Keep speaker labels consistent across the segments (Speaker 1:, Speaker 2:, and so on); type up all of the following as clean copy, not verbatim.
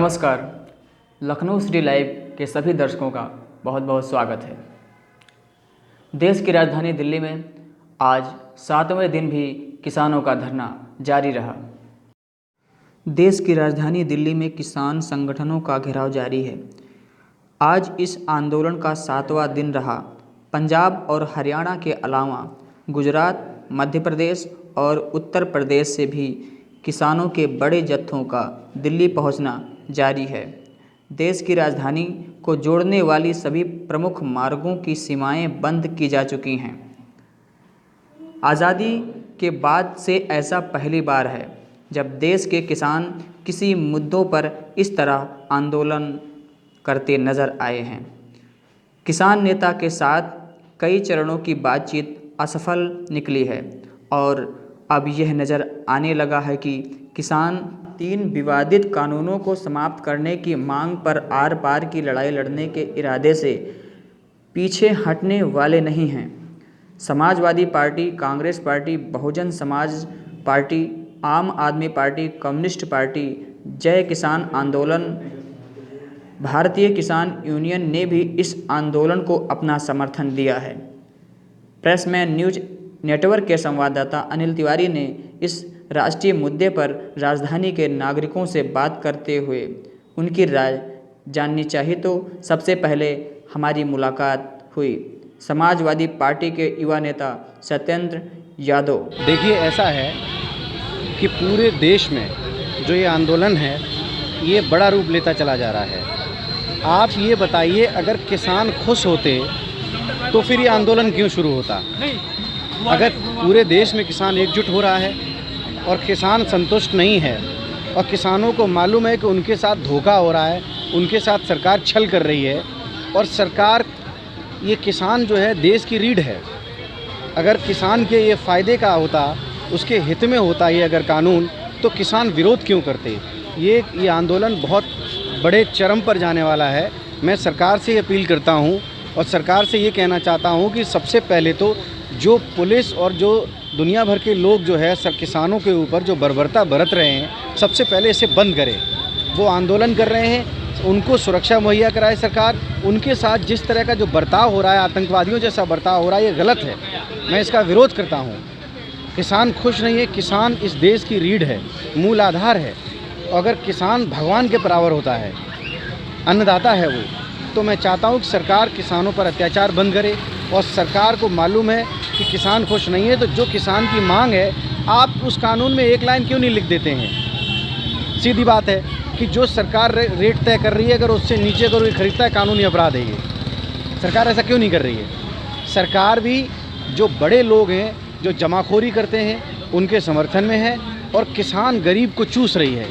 Speaker 1: नमस्कार। Lucknow city live के सभी दर्शकों का बहुत बहुत स्वागत है। देश की राजधानी दिल्ली में आज 7वें दिन भी किसानों का धरना जारी रहा। देश की राजधानी दिल्ली में किसान संगठनों का घेराव जारी है। आज इस आंदोलन का 7वां दिन रहा। पंजाब और हरियाणा के अलावा गुजरात, मध्य प्रदेश और उत्तर प्रदेश से भी किसानों के बड़े जत्थों का दिल्ली पहुंचना जारी है। देश की राजधानी को जोड़ने वाली सभी प्रमुख मार्गों की सीमाएं बंद की जा चुकी हैं। आज़ादी के बाद से ऐसा पहली बार है जब देश के किसान किसी मुद्दों पर इस तरह आंदोलन करते नजर आए हैं। किसान नेता के साथ कई चरणों की बातचीत असफल निकली है और अब यह नज़र आने लगा है कि किसान 3 विवादित कानूनों को समाप्त करने की मांग पर आर पार की लड़ाई लड़ने के इरादे से पीछे हटने वाले नहीं हैं। Samajwadi party, Congress party, Bahujan Samaj party, आम आदमी पार्टी, कम्युनिस्ट पार्टी, जय किसान आंदोलन, भारतीय किसान यूनियन ने भी इस आंदोलन को अपना समर्थन दिया है। प्रेसमैन न्यूज नेटवर्क के संवाददाता अनिल तिवारी ने इस राष्ट्रीय मुद्दे पर राजधानी के नागरिकों से बात करते हुए उनकी राय जाननी चाहिए तो सबसे पहले हमारी मुलाकात हुई समाजवादी पार्टी के युवा नेता सत्येंद्र यादव।
Speaker 2: देखिए, ऐसा है कि पूरे देश में जो ये आंदोलन है ये बड़ा रूप लेता चला जा रहा है। आप ये बताइए, अगर किसान खुश होते तो फिर ये आंदोलन क्यों शुरू होता? अगर पूरे देश में किसान एकजुट हो रहा है और किसान संतुष्ट नहीं है और किसानों को मालूम है कि उनके साथ धोखा हो रहा है, उनके साथ सरकार छल कर रही है और सरकार, ये किसान जो है देश की रीढ़ है। अगर किसान के ये फ़ायदे का होता, उसके हित में होता ये अगर कानून, तो किसान विरोध क्यों करते? ये आंदोलन बहुत बड़े चरम पर जाने वाला है। मैं सरकार से अपील करता हूँ और सरकार से ये कहना चाहता हूँ कि सबसे पहले तो जो पुलिस और जो दुनिया भर के लोग जो है सब किसानों के ऊपर जो बर्बरता बरत रहे हैं, सबसे पहले इसे बंद करें। वो आंदोलन कर रहे हैं, उनको सुरक्षा मुहैया कराए सरकार। उनके साथ जिस तरह का जो बर्ताव हो रहा है, आतंकवादियों जैसा बर्ताव हो रहा है, ये गलत है। मैं इसका विरोध करता हूँ। किसान खुश नहीं है। किसान इस देश की रीढ़ है, मूल आधार है। अगर किसान भगवान के बराबर होता है, अन्नदाता है वो, तो मैं चाहता हूँ कि सरकार किसानों पर अत्याचार बंद करे। और सरकार को मालूम है कि किसान खुश नहीं है, तो जो किसान की मांग है, आप उस कानून में एक लाइन क्यों नहीं लिख देते हैं? सीधी बात है कि जो सरकार रेट तय कर रही है, अगर उससे नीचे अगर कोई खरीदता है, कानूनी अपराध है ये। सरकार ऐसा क्यों नहीं कर रही है? सरकार भी जो बड़े लोग हैं, जो जमाखोरी करते हैं, उनके समर्थन में है और किसान गरीब को चूस रही है।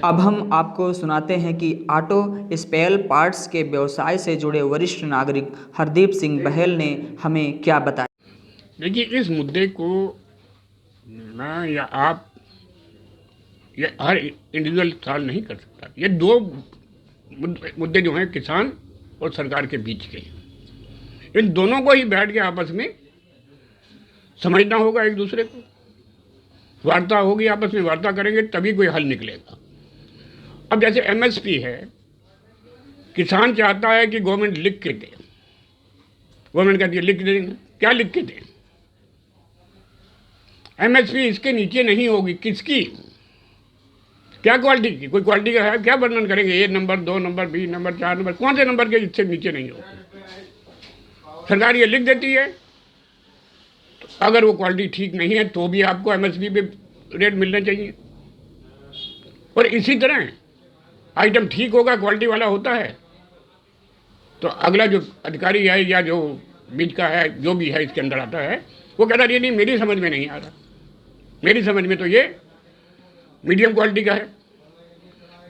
Speaker 1: अब हम आपको सुनाते हैं कि ऑटो स्पेयर पार्ट्स के व्यवसाय से जुड़े वरिष्ठ नागरिक हरदीप सिंह बहल ने हमें क्या बताया।
Speaker 3: देखिए, इस मुद्दे को मैं या आप या हर इंडिविजुअल सॉल्व नहीं कर सकता। ये 2 मुद्दे जो हैं किसान और सरकार के बीच के, इन दोनों को ही बैठ के आपस में समझना होगा। एक दूसरे को वार्ता होगी, आपस में वार्ता करेंगे तभी कोई हल निकलेगा। अब जैसे एमएसपी है, किसान चाहता है कि गवर्नमेंट लिख के दे। गवर्नमेंट कहती है लिख देंगे। क्या लिख के दें? एमएसपी इसके नीचे नहीं होगी। किसकी? क्या क्वालिटी की? कोई क्वालिटी का है क्या? वर्णन करेंगे A number, 2 number, B number, 4 number, कौन से नंबर के इससे नीचे नहीं होगी? सरकार ये लिख देती है। तो अगर वो क्वालिटी ठीक नहीं है तो भी आपको एमएसपी पे रेट मिलना चाहिए। और इसी तरह आइटम ठीक होगा, क्वालिटी वाला होता है, तो अगला जो अधिकारी है या जो बीच का है, जो भी है इसके अंदर आता है, वो कहता है ये नहीं, मेरी समझ में नहीं आ रहा, मेरी समझ में तो ये मीडियम क्वालिटी का है।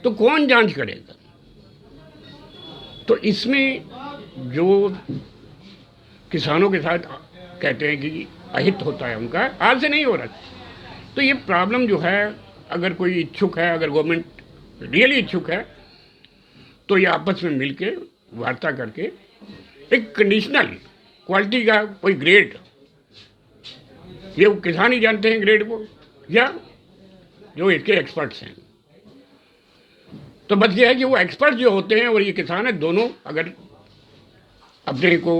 Speaker 3: तो कौन जांच करेगा? तो इसमें जो किसानों के साथ कहते हैं कि अहित होता है उनका, आज से नहीं हो रहा। तो ये प्रॉब्लम जो है, अगर कोई इच्छुक है, अगर गवर्नमेंट रियली इच्छुक है, तो ये आपस में मिलके वार्ता करके एक कंडीशनल क्वालिटी का कोई ग्रेड, ये वो किसान ही जानते हैं ग्रेड को, या जो इसके एक्सपर्ट्स हैं, तो बस ये है कि वो एक्सपर्ट जो होते हैं और ये किसान है, दोनों अगर अपने को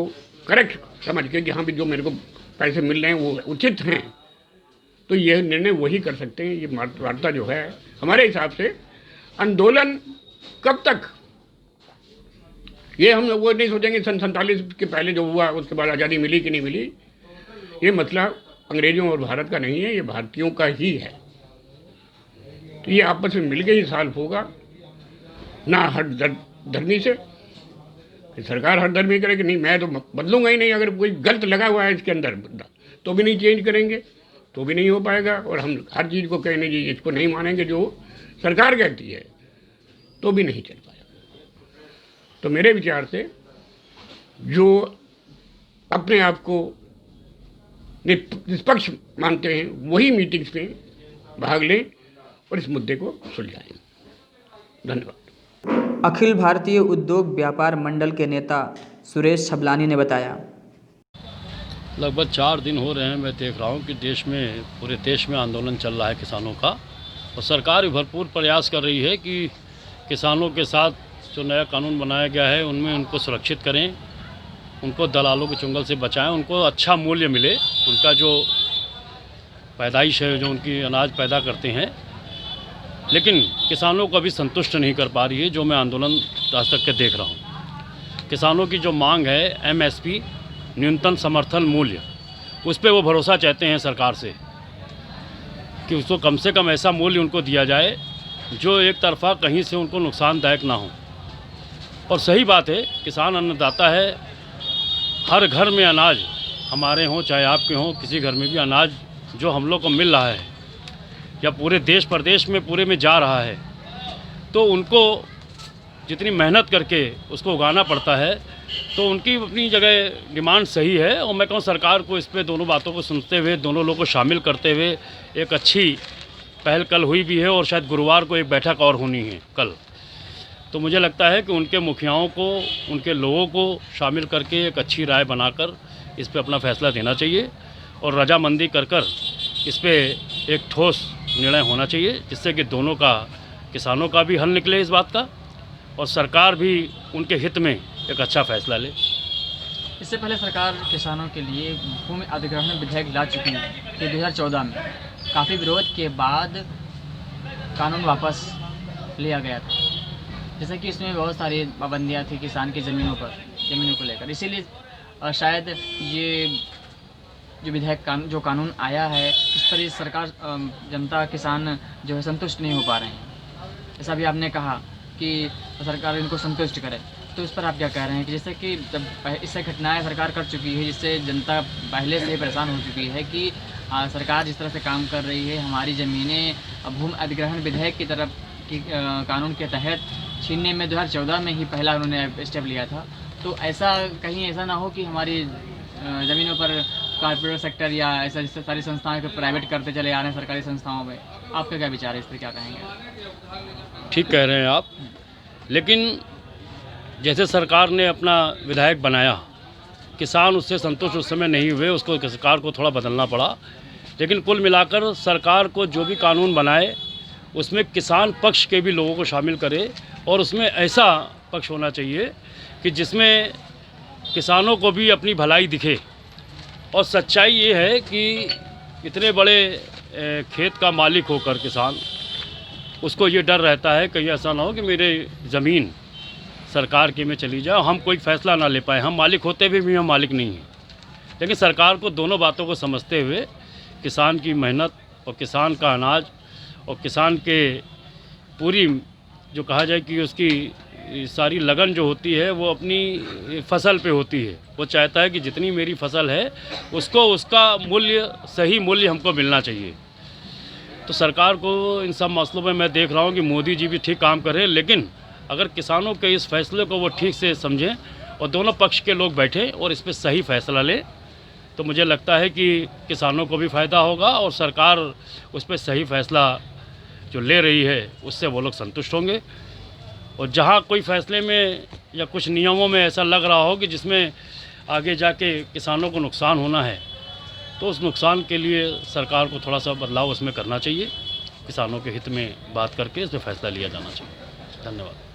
Speaker 3: करेक्ट समझ के कि हाँ भी जो मेरे को पैसे मिल रहे हैं वो उचित हैं, तो यह निर्णय वही कर सकते हैं। ये वार्ता जो है हमारे हिसाब से आंदोलन कब तक, ये हम वो नहीं सोचेंगे सन 47 के पहले जो हुआ उसके बाद आज़ादी मिली कि नहीं मिली, ये मसला अंग्रेजों और भारत का नहीं है, ये भारतीयों का ही है। तो ये आपस में मिल के ही सॉल्व होगा, ना हर धर्मी से कि सरकार हर धर्मी करे कि नहीं मैं तो बदलूंगा ही नहीं, अगर कोई गलत लगा हुआ है इसके अंदर तो भी नहीं चेंज करेंगे, तो भी नहीं हो पाएगा। और हम हर चीज़ को कहने जी इसको नहीं मानेंगे जो सरकार कहती है, तो भी नहीं चल पाएगा। तो मेरे विचार से जो अपने आप को निष्पक्ष मानते हैं वही मीटिंग्स में भाग लें और इस मुद्दे को सुलझाएं। धन्यवाद।
Speaker 1: अखिल भारतीय उद्योग व्यापार मंडल के नेता सुरेश छबलानी ने बताया।
Speaker 4: लगभग 4 दिन हो रहे हैं, मैं देख रहा हूँ कि देश में, पूरे देश में आंदोलन चल रहा है किसानों का, और सरकार भी भरपूर प्रयास कर रही है कि किसानों के साथ जो नया कानून बनाया गया है उनमें उनको सुरक्षित करें, उनको दलालों के चुंगल से बचाएं, उनको अच्छा मूल्य मिले, उनका जो पैदाइश है, जो उनकी अनाज पैदा करते हैं। लेकिन किसानों को अभी संतुष्ट नहीं कर पा रही है, जो मैं आंदोलन आज तक के देख रहा हूँ। किसानों की जो मांग है MSP, न्यूनतम समर्थन मूल्य, उस पर वो भरोसा चाहते हैं सरकार से कि उसको कम से कम ऐसा मूल्य उनको दिया जाए जो एक तरफा कहीं से उनको नुकसानदायक ना हो। और सही बात है, किसान अन्नदाता है, हर घर में अनाज हमारे हों चाहे आपके हों, किसी घर में भी अनाज जो हम लोग को मिल रहा है या पूरे देश प्रदेश में पूरे में जा रहा है, तो उनको जितनी मेहनत करके उसको उगाना पड़ता है, तो उनकी अपनी जगह डिमांड सही है। और मैं कहूँ सरकार को इस पे दोनों बातों को सुनते हुए, दोनों लोगों को शामिल करते हुए एक अच्छी पहल कल हुई भी है, और शायद गुरुवार को एक बैठक और होनी है कल। तो मुझे लगता है कि उनके मुखियाओं को, उनके लोगों को शामिल करके एक अच्छी राय बनाकर इस पे अपना फैसला देना चाहिए, और रजामंदी कर इस पे एक ठोस निर्णय होना चाहिए, जिससे कि दोनों का, किसानों का भी हल निकले इस बात का, और सरकार भी उनके हित में एक अच्छा फैसला ले।
Speaker 5: इससे पहले सरकार किसानों के लिए भूमि अधिग्रहण विधेयक ला चुकी है कि 2014 में काफ़ी विरोध के बाद कानून वापस लिया गया था, जैसे कि इसमें बहुत सारी पाबंदियां थी किसान की ज़मीनों को लेकर। इसीलिए शायद ये जो विधेयक जो कानून आया है, इस पर सरकार, जनता, किसान जो है संतुष्ट नहीं हो पा रहे हैं। जैसा भी आपने कहा कि सरकार इनको संतुष्ट करे, तो इस पर आप क्या कह रहे हैं कि जैसे कि जब इससे घटनाएं सरकार कर चुकी है, जिससे जनता पहले से परेशान हो चुकी है कि सरकार जिस तरह से काम कर रही है, हमारी ज़मीनें भूमि अधिग्रहण विधेयक की तरफ की कानून के तहत छीनने में 2014 में ही पहला उन्होंने स्टेप लिया था। तो ऐसा कहीं ऐसा ना हो कि हमारी ज़मीनों पर कॉर्पोरेट सेक्टर या ऐसा जिससे सारी संस्थाएं प्राइवेट करते चले आ रहे हैं सरकारी संस्थाओं में। आपका क्या विचार है इस पर, क्या कहेंगे?
Speaker 4: ठीक कह रहे हैं आप, लेकिन जैसे सरकार ने अपना विधायक बनाया, किसान उससे संतुष्ट उस समय नहीं हुए, उसको सरकार को थोड़ा बदलना पड़ा। लेकिन कुल मिलाकर सरकार को जो भी कानून बनाए उसमें किसान पक्ष के भी लोगों को शामिल करे, और उसमें ऐसा पक्ष होना चाहिए कि जिसमें किसानों को भी अपनी भलाई दिखे। और सच्चाई ये है कि इतने बड़े खेत का मालिक होकर किसान, उसको ये डर रहता है कहीं ऐसा ना हो कि मेरे ज़मीन सरकार के में चली जाए, हम कोई फ़ैसला ना ले पाए। हम मालिक होते हुए भी हम मालिक नहीं हैं। लेकिन सरकार को दोनों बातों को समझते हुए किसान की मेहनत और किसान का अनाज और किसान के पूरी, जो कहा जाए कि उसकी सारी लगन जो होती है वो अपनी फसल पे होती है। वो चाहता है कि जितनी मेरी फसल है उसको उसका मूल्य, सही मूल्य हमको मिलना चाहिए। तो सरकार को इन सब मसलों में मैं देख रहा हूँ कि मोदी जी भी ठीक काम कर रहे हैं, लेकिन अगर किसानों के इस फैसले को वो ठीक से समझें और दोनों पक्ष के लोग बैठें और इस पर सही फैसला लें, तो मुझे लगता है कि किसानों को भी फ़ायदा होगा और सरकार उस पर सही फैसला जो ले रही है उससे वो लोग संतुष्ट होंगे। और जहाँ कोई फ़ैसले में या कुछ नियमों में ऐसा लग रहा हो कि जिसमें आगे जाके किसानों को नुकसान होना है, तो उस नुकसान के लिए सरकार को थोड़ा सा बदलाव उसमें करना चाहिए। किसानों के हित में बात करके इस पर फैसला लिया जाना चाहिए। धन्यवाद।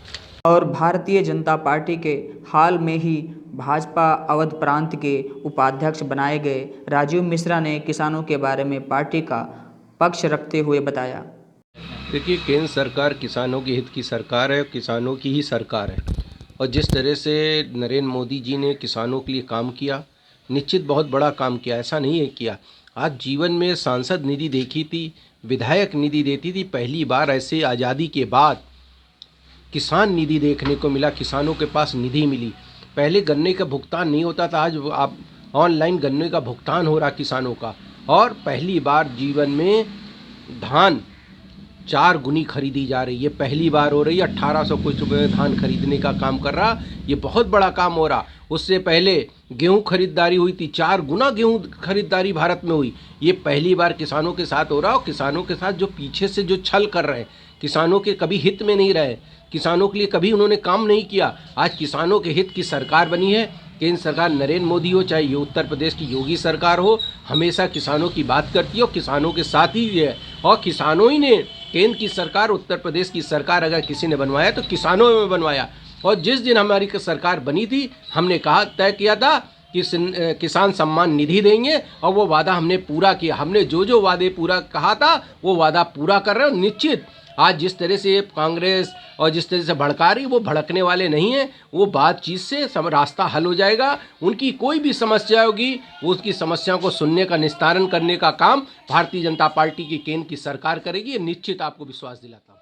Speaker 1: और भारतीय जनता पार्टी के हाल में ही भाजपा अवध प्रांत के उपाध्यक्ष बनाए गए राजीव मिश्रा ने किसानों के बारे में पार्टी का पक्ष रखते हुए बताया।
Speaker 6: देखिए, केंद्र सरकार किसानों के हित की सरकार है, किसानों की ही सरकार है। और जिस तरह से नरेंद्र मोदी जी ने किसानों के लिए काम किया, निश्चित बहुत बड़ा काम किया, ऐसा नहीं है किया। आज जीवन में सांसद निधि देखी थी, विधायक निधि देती थी, पहली बार ऐसे आज़ादी के बाद किसान निधि देखने को मिला, किसानों के पास निधि मिली। पहले गन्ने का भुगतान नहीं होता था, आज आप ऑनलाइन गन्ने का भुगतान हो रहा किसानों का। और पहली बार जीवन में धान 4 गुनी खरीदी जा रही है, पहली बार हो रही है। 1800 कुछ रुपये में धान खरीदने का काम कर रहा, ये बहुत बड़ा काम हो रहा। उससे पहले गेहूं खरीदारी हुई थी, 4 गुना गेहूं खरीदारी भारत में हुई। ये पहली बार किसानों के साथ हो रहा। और किसानों के साथ जो पीछे से जो छल कर रहे हैं, किसानों के कभी हित में नहीं रहे, किसानों के लिए कभी उन्होंने काम नहीं किया, आज किसानों के हित की सरकार बनी है। केंद्र सरकार नरेंद्र मोदी हो, चाहे ये उत्तर प्रदेश की योगी सरकार हो, हमेशा किसानों की बात करती है और किसानों के साथ ही है। और किसानों ही ने केंद्र की सरकार, उत्तर प्रदेश की सरकार अगर किसी ने बनवाया तो किसानों में बनवाया। और जिस दिन हमारी सरकार बनी थी, हमने कहा, तय किया था कि किसान सम्मान निधि देंगे, और वो वादा हमने पूरा किया। हमने जो वादे पूरा कहा था वो वादा पूरा कर रहे हैं। निश्चित आज जिस तरह से कांग्रेस और जिस तरह से भड़का रही, वो भड़कने वाले नहीं हैं। वो बातचीत से सब रास्ता हल हो जाएगा। उनकी कोई भी समस्या होगी, वो उसकी समस्याओं को सुनने का, निस्तारण करने का काम भारतीय जनता पार्टी की केंद्र की सरकार करेगी। ये निश्चित आपको विश्वास दिलाता हूँ।